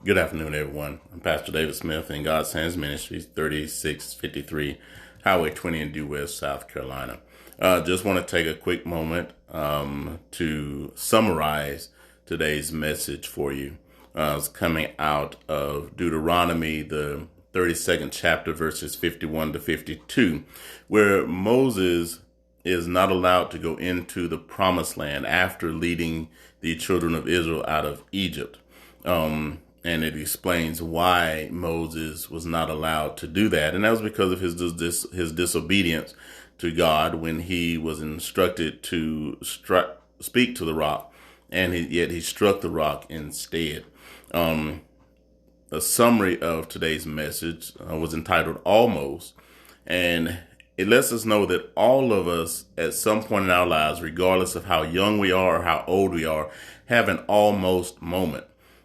Good afternoon, everyone. I'm Pastor David Smith in God's Hands Ministries, 3653 Highway 20 in Due West, South Carolina. Just want to take a quick moment to summarize today's message for you. It's coming out of Deuteronomy, the 32nd chapter, verses 51 to 52, where Moses is not allowed to go into the promised land after leading the children of Israel out of Egypt. And it explains why Moses was not allowed to do that. And that was because of his disobedience to God when he was instructed to speak to the rock, and yet he struck the rock instead. A summary of today's message was entitled Almost, and it lets us know that all of us at some point in our lives, regardless of how young we are or how old we are, have an almost moment.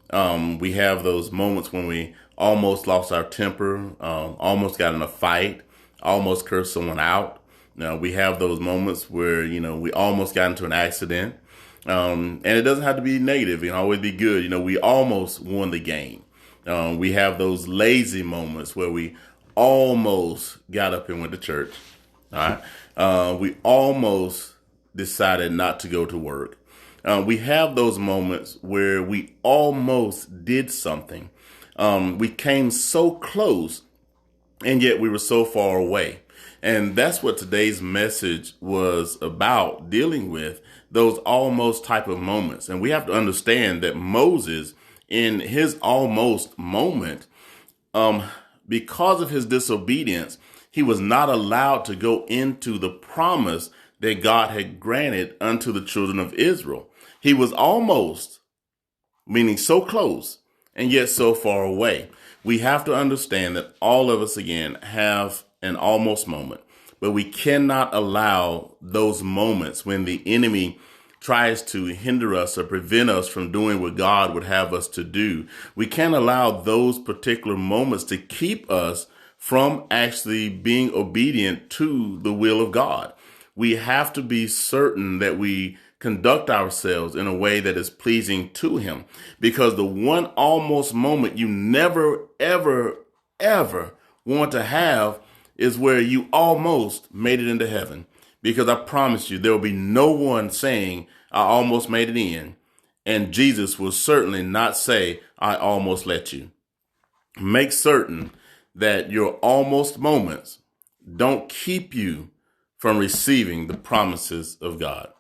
We have those moments when we almost lost our temper, almost got in a fight, almost cursed someone out. Now, we have those moments where, we almost got into an accident. And it doesn't have to be negative. It can always be good. We almost won the game. We have those lazy moments where we almost got up and went to church. All right. We almost decided not to go to work. We have those moments where we almost did something. We came so close, and yet we were so far away. And that's what today's message was about, dealing with those almost type of moments. And we have to understand that Moses, in his almost moment, because of his disobedience, he was not allowed to go into the promise that God had granted unto the children of Israel. He was almost, meaning so close, and yet so far away. We have to understand that all of us, again, have an almost moment, but we cannot allow those moments when the enemy tries to hinder us or prevent us from doing what God would have us to do. We can't allow those particular moments to keep us from actually being obedient to the will of God. We have to be certain that we conduct ourselves in a way that is pleasing to him, because the one almost moment you never, ever, ever want to have is where you almost made it into heaven. Because I promise you, there will be no one saying, I almost made it in. And Jesus will certainly not say, I almost let you. Make certain that your almost moments don't keep you from receiving the promises of God.